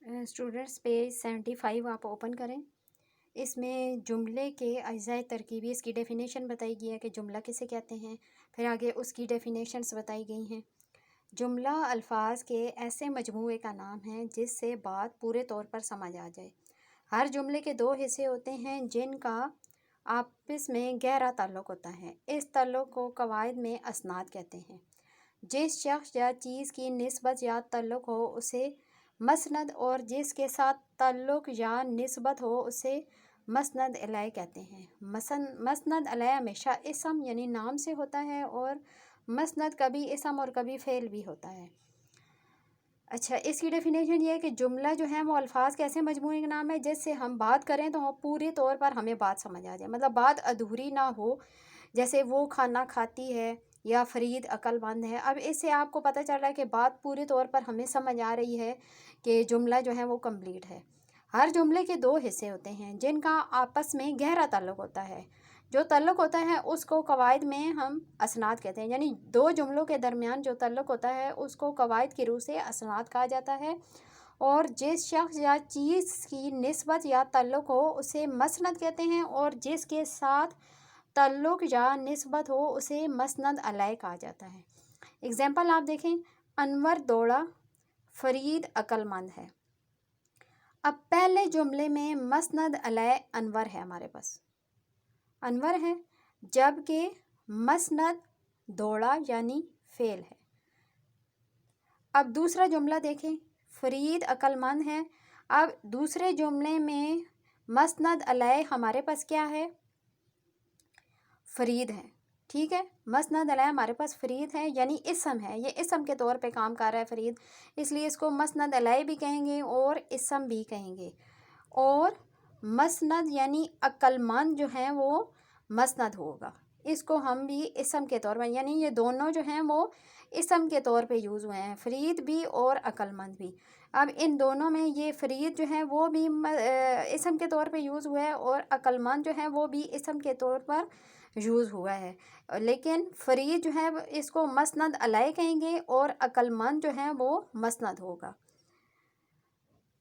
Students page 75 آپ open کریں. اس میں جملے کے اجزائے ترکیبی اس کی ڈیفینیشن بتائی گئی ہے کہ جملہ کسے کہتے ہیں. پھر آگے اس کی ڈیفینیشنز بتائی گئی ہیں. جملہ الفاظ کے ایسے مجموعے کا نام ہے جس سے بات پورے طور پر سمجھ آ جائے. ہر جملے کے دو حصے ہوتے ہیں جن کا آپس میں گہرا تعلق ہوتا ہے. اس تعلق کو قواعد میں اسناد کہتے ہیں. جس شخص یا چیز کی نسبت یا تعلق ہو اسے مسند اور جس کے ساتھ تعلق یا نسبت ہو اسے مسند الیہ کہتے ہیں. مسند الیہ ہمیشہ اسم یعنی نام سے ہوتا ہے اور مسند کبھی اسم اور کبھی فعل بھی ہوتا ہے. اچھا، اس کی ڈیفینیشن یہ ہے کہ جملہ جو ہے وہ الفاظ کے ایسے مجموعے کا نام ہے جس سے ہم بات کریں تو پورے طور پر ہمیں بات سمجھ آ جائے. مطلب بات ادھوری نہ ہو. جیسے وہ کھانا کھاتی ہے یا فرید عقل مند ہے. اب اس سے آپ کو پتہ چل رہا ہے کہ بات پورے طور پر ہمیں سمجھ آ رہی ہے کہ جملہ جو ہے وہ کمپلیٹ ہے. ہر جملے کے دو حصے ہوتے ہیں جن کا آپس میں گہرا تعلق ہوتا ہے. جو تعلق ہوتا ہے اس کو قواعد میں ہم اسناد کہتے ہیں. یعنی دو جملوں کے درمیان جو تعلق ہوتا ہے اس کو قواعد کی روح سے اسناد کہا جاتا ہے. اور جس شخص یا چیز کی نسبت یا تعلق ہو اسے مسند کہتے ہیں اور جس کے ساتھ تعلق یا نسبت ہو اسے مسند الیہ کہا جاتا ہے. اگزامپل آپ دیکھیں، انور دوڑا، فرید عقل مند ہے. اب پہلے جملے میں مسند الیہ انور ہے، ہمارے پاس انور ہے، جبکہ مسند دوڑا یعنی فعل ہے. اب دوسرا جملہ دیکھیں، فرید عقل مند ہے. اب دوسرے جملے میں مسند الیہ ہمارے پاس کیا ہے؟ فرید ہے. ٹھیک ہے، مسند الیہ ہمارے پاس فرید ہے یعنی اسم ہے. یہ اسم کے طور پہ کام کر رہا ہے فرید، اس لیے اس کو مسند الیہ بھی کہیں گے اور اسم بھی کہیں گے. اور مسند یعنی عقل مند جو ہیں وہ مسند ہوگا. اس کو ہم بھی اسم کے طور پر، یعنی یہ دونوں جو ہیں وہ اسم کے طور پہ یوز ہوئے ہیں، فرید بھی اور عقل مند بھی. اب ان دونوں میں یہ فرید جو ہے وہ بھی اسم کے طور پہ یوز ہوا ہے اور عقل مند جو ہے وہ بھی اسم کے طور پر یوز ہوا ہے. لیکن فرید جو ہے اس کو مسند الیہ کہیں گے اور عقل مند جو ہے وہ مسند ہوگا.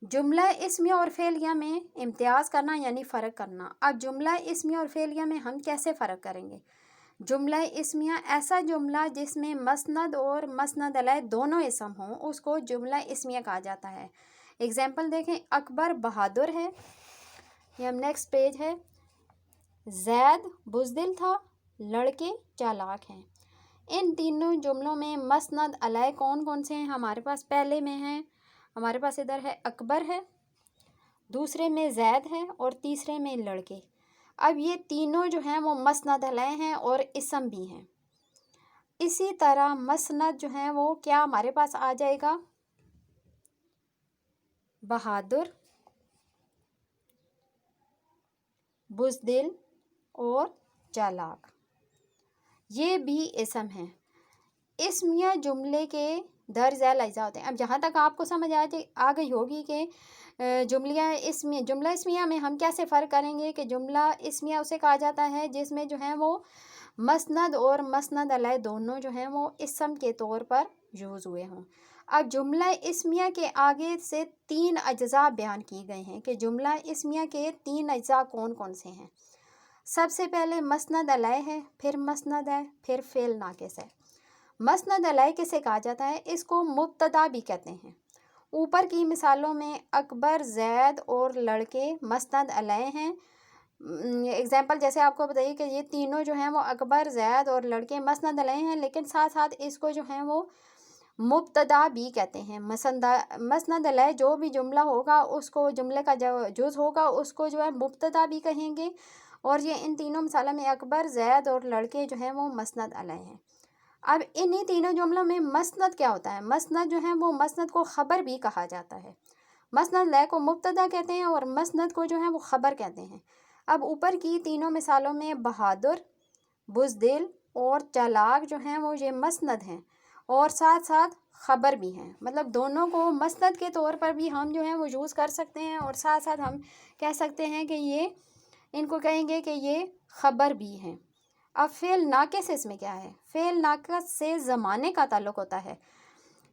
جملہ اسمیہ اور فعلیہ میں امتیاز کرنا یعنی فرق کرنا. اب جملہ اسمیہ اور فعلیہ میں ہم کیسے فرق کریں گے؟ جملہ اسمیہ ایسا جملہ جس میں مسند اور مسند الیہ دونوں اسم ہوں اس کو جملہ اسمیہ کہا جاتا ہے. اگزامپل دیکھیں، اکبر بہادر ہے. یہ ہم نیکسٹ پیج ہے. زید بزدل تھا، لڑکے چالاک ہیں. ان تینوں جملوں میں مسند الیہ کون کون سے ہیں؟ ہمارے پاس پہلے میں ہیں، ہمارے پاس ادھر ہے اکبر ہے، دوسرے میں زید ہے اور تیسرے میں لڑکے. اب یہ تینوں جو ہیں وہ مسند الیہ ہیں اور اسم بھی ہیں. اسی طرح مسند جو ہیں وہ کیا ہمارے پاس آ جائے گا؟ بہادر، بزدل اور چالاک، یہ بھی اسم ہیں. اسمیہ جملے کے درج ذیل اجزاء ہوتے ہیں. اب جہاں تک آپ کو سمجھ آ گئی ہوگی کہ جملہ اسمیہ میں ہم کیسے فرق کریں گے کہ جملہ اسمیہ اسے کہا جاتا ہے جس میں جو ہیں وہ مسند اور مسند الیہ دونوں جو ہیں وہ اسم کے طور پر یوز ہوئے ہوں. اب جملہ اسمیہ کے آگے سے 3 اجزاء بیان کی گئے ہیں کہ جملہ اسمیہ کے 3 اجزاء کون کون سے ہیں. سب سے پہلے مسند الیہ ہے، پھر مسند ہے، پھر فعل ناقص ہے. مسند الیہ کسے کہا جاتا ہے؟ اس کو مبتدا بھی کہتے ہیں. اوپر کی مثالوں میں اکبر، زید اور لڑکے مسند الیہ ہیں. اگزامپل جیسے آپ کو بتائیے کہ یہ تینوں جو ہیں وہ اکبر، زید اور لڑکے مسند الیہ ہیں، لیکن ساتھ ساتھ اس کو جو ہیں وہ مبتدا بھی کہتے ہیں. مسند الیہ جو بھی جملہ ہوگا اس کو، جملے کا جو جز ہوگا اس کو جو ہے مبتدا بھی کہیں گے. اور یہ ان تینوں مثالوں میں اکبر، زید اور لڑکے جو ہیں وہ مسند الیہ ہیں. اب انہی تینوں جملوں میں مسند کیا ہوتا ہے؟ مسند جو ہے وہ مسند کو خبر بھی کہا جاتا ہے. مسند الیہ کو مبتدا کہتے ہیں اور مسند کو جو ہے وہ خبر کہتے ہیں. اب اوپر کی تینوں مثالوں میں بہادر، بزدل اور چالاک جو ہیں وہ یہ مسند ہیں اور ساتھ ساتھ خبر بھی ہیں. مطلب دونوں کو مسند کے طور پر بھی ہم جو ہیں وہ یوز کر سکتے ہیں اور ساتھ ساتھ ہم کہہ سکتے ہیں کہ یہ، ان کو کہیں گے کہ یہ خبر بھی ہیں. اب فعل ناقص اس میں کیا ہے؟ فعل ناقص سے زمانے کا تعلق ہوتا ہے.